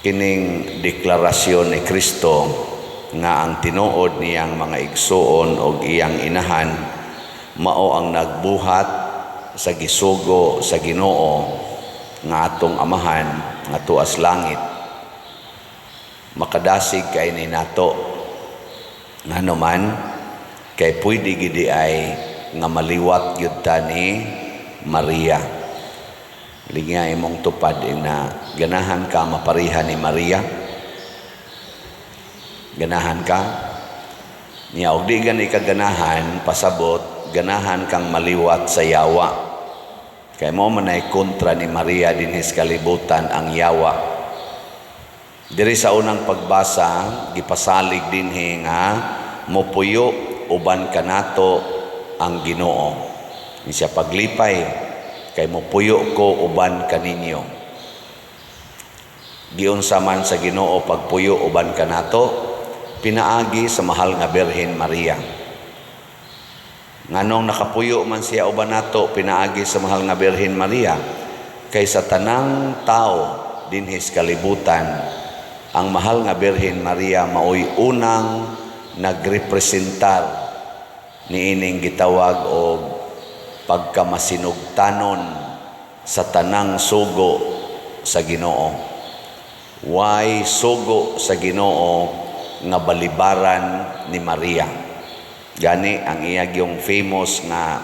kining deklarasyon ni Kristo nga ang tinuod niyang mga igsuon o iyang inahan mao ang nagbuhat sa gisugo sa Ginoo nga atong amahan nga tuas langit. Makadasig kay ni nato nga naman kay pwede gidi ay nga maliwat gyud ta ni Maria. Linya imong tupad na ganahan ka maparihan ni Maria. Ganahan ka niya og di gani ka ganahan pasabot ganahan kang maliwat sa yawa. Kay mo man ay kontra ni Maria dinhi sa kalibutan ang yawa. Diri sa unang pagbasa gipasalig dinhi nga mopuyo uban kanato ang Ginoo. Ni siya paglipay kay mopuyo ko uban kaninyo. Giunsa man sa Ginoo pagpuyo uban kanato pinaagi sa mahal nga Birhen Maria. Nganong nakapuyo man siya uban nato pinaagi sa mahal nga Birhen Maria kay sa tanang tao dinhi sa kalibutan ang mahal nga Birhen Maria maoy unang nagrepresentar niining gitawag og pagkamasinugtanon sa tanang sugo sa Ginoo. Way sugo sa Ginoo nga balibaran ni Maria. Gani ang iyag yung famous nga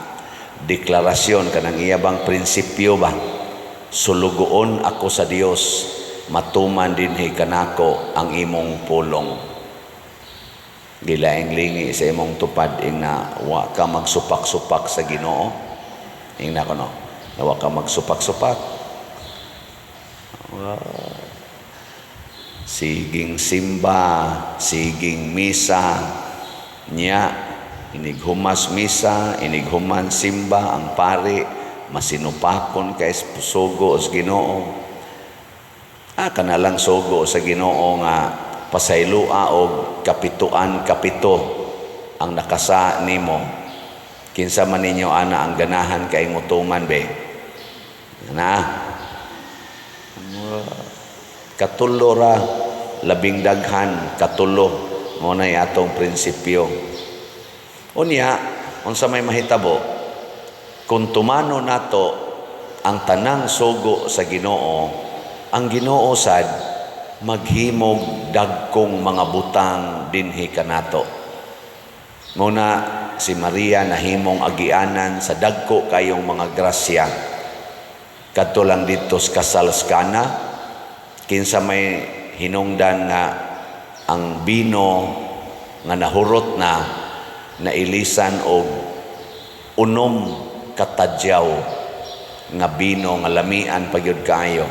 deklarasyon kanang iyabang prinsipyo ba, sulugoon ako sa Dios, matuman dinhi kanako ang imong pulong. Gilaing lingi sa imong tupad na wa ka magsupak-supak sa Ginoo. Ingna ko no, na wa ka magsupak-supak. Siging simba, siging misa niya, inighumas misa, inighuman simba ang pari, masinupakon kay sugo sa Ginoo. Kanalang sugo sa Ginoo nga pasaylua og kapituan kapito ang nakasa nimo. Kinsa man ninyo ana ang ganahan kay mutuman be. Na katulo ra labing daghan katulo mo na atong prinsipyo. Unya unsa may mahitabo kung tumano nato ang tanang sugo sa Ginoo, ang Ginoo sad maghimog dagkong mga butang dinhi kanato. Muna si Maria nahimong agianan sa dagko kayong mga grasya. Kadto lang dito sa kasal sa Kana, kinsa may hinungdan nga ang bino nga nahurot na nailisan og unom katadyaw nga bino nga lamian pagyud kayo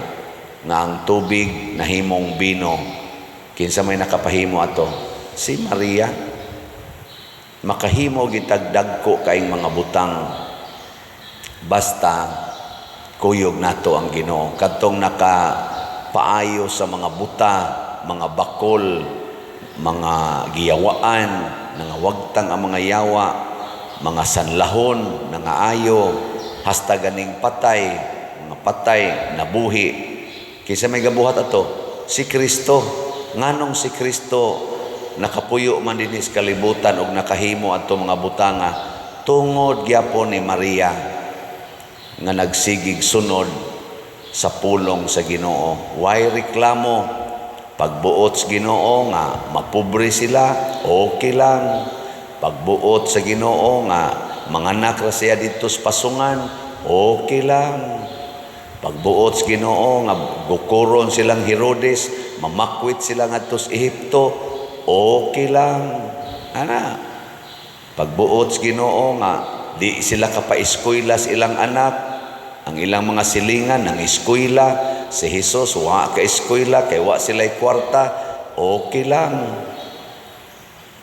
nga ang tubig nahimong bino. Kinsa may nakapahimo ato? Si Maria. Makahimo gitagdag ko kaing mga butang basta kuyog nato ang Ginoo. Kadtong nakapaayo sa mga buta, mga bakol, mga giyawaan, nangawagtang ang mga yawa, mga sanlahon, nangaayo, hasta ganing patay, mga patay, nabuhi. Kisa may gabuhat ato, si Kristo. Nganong si Kristo nakapuyo man din sa kalibutan og nakahimo ato mga butanga tungod gyapon ni Maria nga nagsigig sunod sa pulong sa Ginoo. Way reklamo pagbuot sa Ginoo nga mapobre sila, okay lang. Pagbuot sa Ginoo nga manganak ra siya dito sa pasungan, okay lang. Pagbuot sa Ginoo nga gukuron silang Herodes, mamakwit sila ngadto sa Ehipto, okay lang. Ana. Pagbuot sa Ginoo nga di sila kapaeskwela sa ilang anak, ang ilang mga silingan ng eskwela, si Jesus wa ka eskwela kay wa sila'y kwarta, okay lang.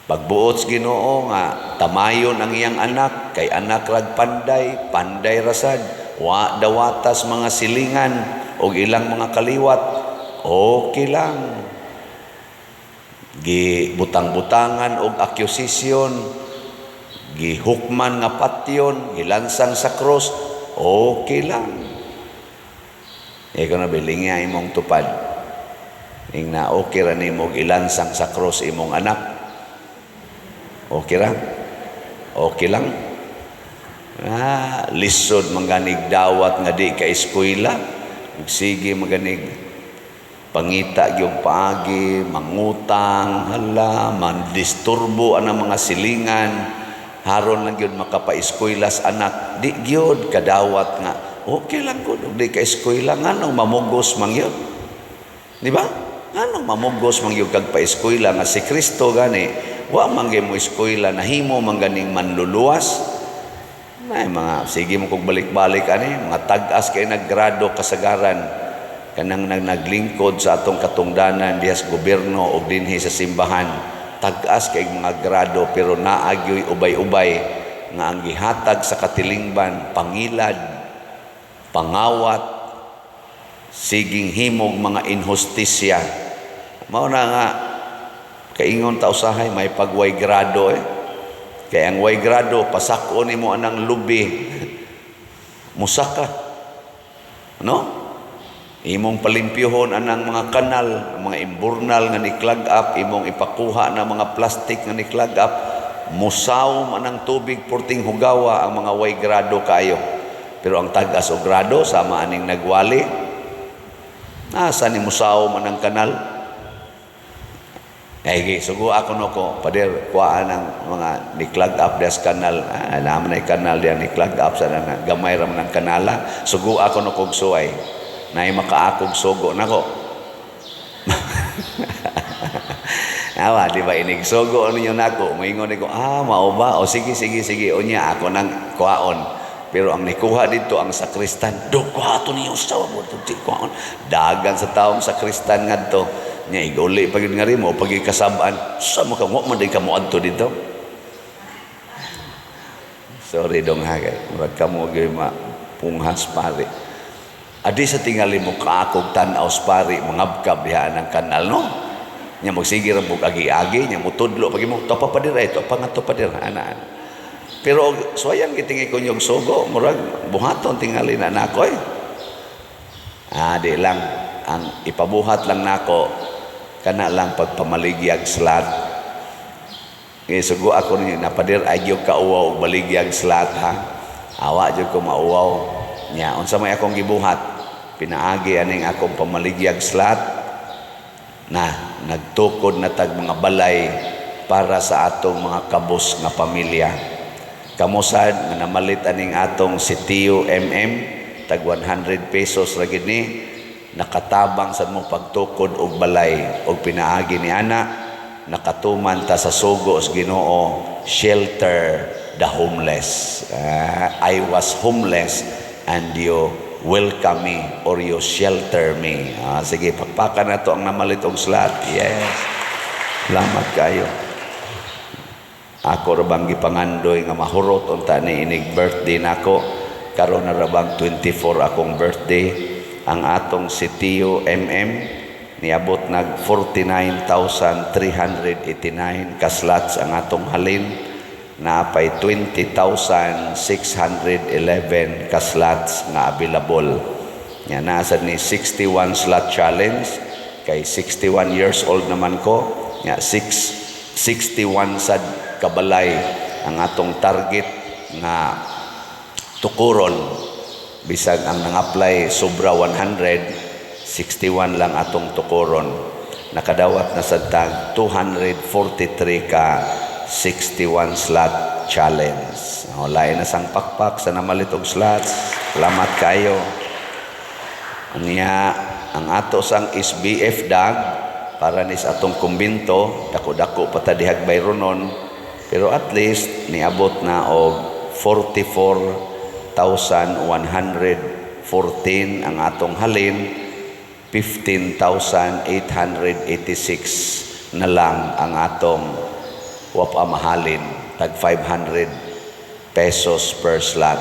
Pagbuot sa Ginoo nga tamayon ang iyang anak kay anak rag panday, panday rasad. Wa dawatas mga silingan o ilang mga kaliwat, okay lang. Gibutang-butangan og akusasyon, gihukman nga patyon, gilansang sa cross, okay lang. Ikaw na bilinga imong tupad. Ing na okay ra nimo ilansang sa cross imong anak. Okay ra? Okay lang. Lisod manganig dawat nga di ka eskwela. Sige maganig pangita yung paagi, mangutang, hala, mandisturbo ang mga silingan, haron lang yun makapa-eskwela sa anak. Di yun, kadawat nga, okay lang ko, di ka eskwela, nga nang mamugos mang yun. Di ba? Nga nang mamugos mang yun kag pa-eskwela, nga si Kristo gani, wa manggay mo eskwela, nahimo mang ganing manluluwas. May mga, sige mo kong balik-balik, mga tag-as kayo naggrado kasagaran, kanang naglingkod sa atong katungdanan diha sa gobyerno o dinhi sa simbahan, tag-as kay mga grado pero naagyoy ubay-ubay nga ang gihatag sa katilingban pangilad, pangawat, siging himog mga inhustisya. Mao na nga kaingon ta usahay may pagway grado kay ang way grado pasako nimo anang lubi musaka, no? Imong palimpyuhon anang mga kanal, mga imburnal nga ni-clog up, imong ipakuha na mga plastic nga ni-clog up, musaw anang tubig porting hugawa ang mga way grado kayo. Pero ang tagas o grado, sama aning nagwali, nasa ni musaw anang kanal? Ay, sugo ako no ko, pader, kuhaan ang mga ni-clog up des kanal, naman ay kanal diyan ni-clog up sa gamay ram ng kanala, sugo ako no kog suway. Nay makaakog sogo nako. Awa, di ba inig sogo ninyo nako? Moingon ko, mao ba? O sige, unya ako nang kuhaon. Pero ang nikuha dito ang sakristan, do kuha to niyo sa wabo to kuhaon. Dagan sa taong sakristan ngadto. Nya iguli pagid nga rimo pagi kasab-an. Sa mo ka mo man ka mo adto dito. Sorry dong ha kay. Murag kamo gyud punghas pare. Adi sa tingali mo kaakog tan-aw pari mangabkab diha ng kanal, no? Nya magsige ra mo agi-agi, nya mo tudlo pagi mo topa pa dira ito, pangato pa dira ana. Pero soyan gitingi ko yung sogo, murag buhaton tingali na nako di lang ang ipabuhat lang nako kana lang pagpamaligyag slat. Sugo ako ni napadir agyo ka uwaw baligyag slat ha. Awa jud ko mauwaw. Nya unsa may akong gibuhat? Pinaagi aning akong pamaligyag slat na nagtukod na tag mga balay para sa atong mga kabos nga pamilya. Kamusad nga namalit aning atong si Tio tag 100 pesos ra gid ni nakatabang sa mo pagtukod og balay og pinaagi ni ana nakatuman ta sa sugo sa Ginoo, shelter the homeless. I was homeless and you welcome me or you shelter me. Sige, pakpakan na to ang namalit og slat. Yes. Salamat kayo. Ako rabang gipangandoy nga mahurot unta ni inig birthday nako. Karon na rabang 24 akong birthday. Ang atong si Tio niabot nag 49,389 kaslats ang atong halin. Napay 20,611 kaslots nga available. Nya nasa ni 61 slot challenge kay 61 years old naman ko. Nya 61 sad kabalay ang atong target nga tukuron. Bisag ang nang-apply sobra 100, 61 lang atong tukuron. Nakadawat na sa tag 243 ka 61 slot challenge. Lain na sang pakpak sa namalit og slots. Salamat kayo. Anya ang ato sang SBF dag para nis atong kumbinto, dako-dako pa ta dihag bayronon, pero at least niabot na og 44,114 ang atong halin, 15,886 na lang ang atong mahalin, tag 500 pesos per slot.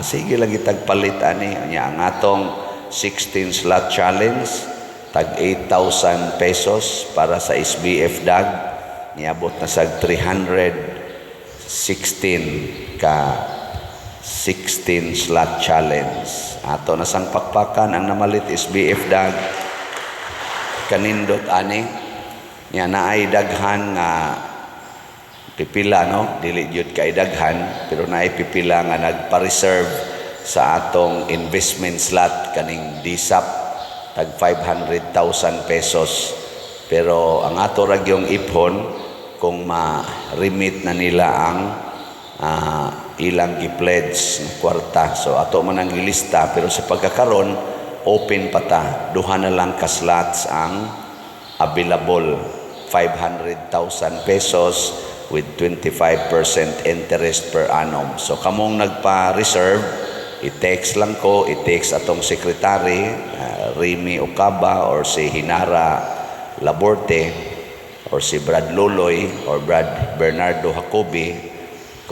Sige lang itagpalit ani nya ang atong 16 slot challenge tag 8,000 pesos para sa SBF dag niabot na sa 316 ka 16 slot challenge. Ato na sang pakpakan ang namalit SBF dag kanindot ani nya naay daghan nga pipila no dili jud kay daghan pero naay pipila nga nagpa-reserve sa atong investment slot kaning DSAP tag 500,000 pesos pero ang ato ra gyung ipon kung ma-remit na nila ang ilang gi-pledge na kwarta so ato man ang ilista pero sa pagkakaron open pa ta duha na lang ka slots ang available 500,000 pesos with 25% interest per annum. So kamong nagpa-reserve, i-text lang ko, i-text atong secretary, Remy Ocaba or si Hinara Laborte or si Brad Loloy or Brad Bernardo Jacobi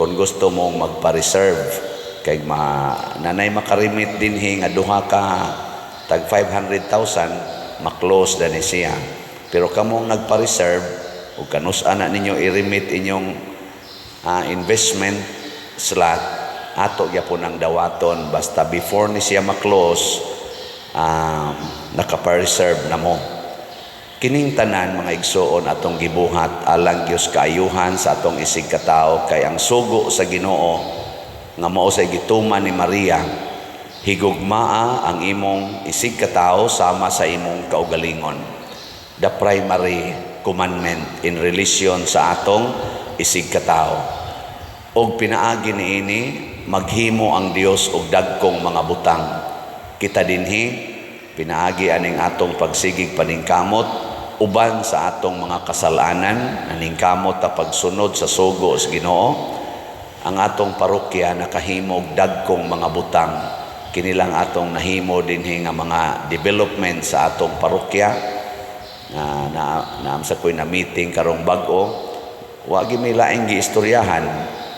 kung gusto mong magpa-reserve kay nanay makarimit dinhi nga duha ka tag 500,000 ma-close na ni siya. Pero kamong nagpa-reserve o kanus-an na ninyo i-remit inyong investment slot, ato gyapon ang dawaton basta before ni siya ma-close, nakapa-reserve na mo. Kining tanan mga igsoon atong gibuhat alang Dios kaayuhan sa atong isig katao kay ang sugo sa Ginoo nga mao sa gituman ni Maria higugmaa ang imong isig katao sama sa imong kaugalingon. The primary commandment in relation sa atong isig katao. Og pinaagi niini maghimo ang Dios og dagkong mga butang. Kita dinhi pinaagi aning atong pagsigig paningkamot uban sa atong mga kasalanan naningkamot ta pagsunod sa sugo sa Ginoo. Ang atong parokya nakahimo og dagkong mga butang. Kinilang atong nahimo dinhi nga mga development sa atong parokya. Naam sa ko'y na meeting karong bag-o wa gyud laing giistoryahan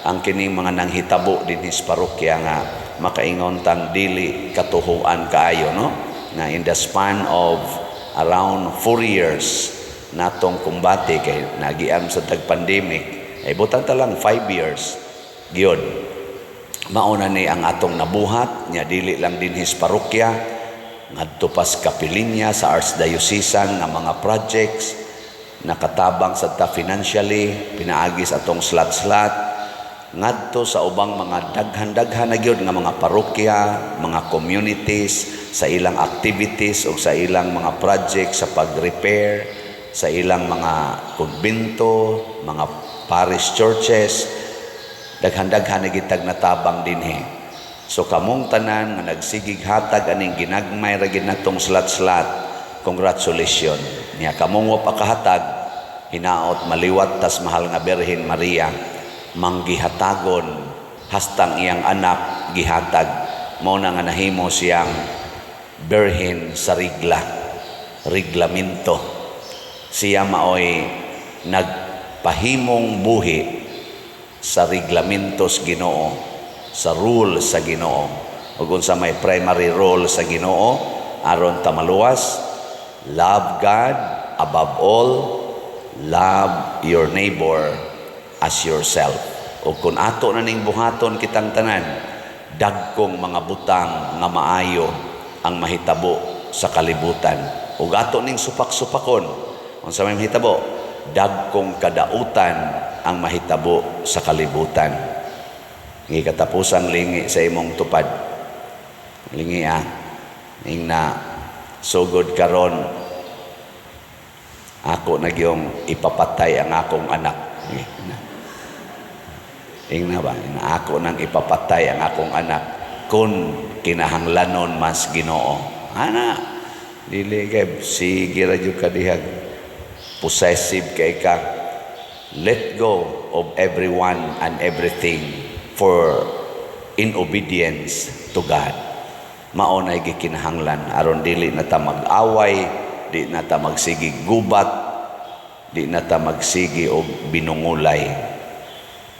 ang kining mga nanghitabo dinhi sa parokya nga makaingon tang dili katuhuan kaayo no na in the span of around 4 years natong kumbate kay nagiam sa tag pandemic ay butang ta lang 5 years gyud mauna ni ang atong nabuhat nya dili lang dinhi sa parokya ngadto pas kapilinya sa archdiocesan nga mga projects nakatabang sa ta financially pinaagi sa atong slot ngadto sa ubang mga daghan na gyud nga mga parokya, mga communities sa ilang activities o sa ilang mga projects sa pag-repair sa ilang mga kumbento, mga parish churches daghan-daghan na gitag natabang dinhi. So kamong tanan nga nagsigig hatag aning ginagmay ra gid natong slot congratulations niya kamong wa pakahatag hinaot maliwat tas mahal nga Birhen Maria manggihatagon hastang iyang anak gihatag mao na nga nahimo siyang Birhen sa reglamento siya maoy nagpahimong buhi sa reglamentos Ginoo sa rule sa Ginoo ug unsa may primary role sa Ginoo aron ta maluwas love God above all love your neighbor as yourself ug kun ato na ning buhaton kitang tanan dagkong mga butang nga maayo ang mahitabo sa kalibutan ug ato ning supak-supakon unsa may mahitabo dagkong kadautan ang mahitabo sa kalibutan. Ngi katapusang lingi sa imong tupad lingi ning na sugod karon ako nagyong ipapatay ang akong anak na ba na ako nang ipapatay ang akong anak kun kinahanglanon mas Ginoo ana dili kay sige ra jud ka dihag possessive kay ka let go of everyone and everything for in obedience to God. Maunay gikinahanglan aron dili na ta mag-away, di na ta magsigi gubat, di na ta magsigi og binungulay.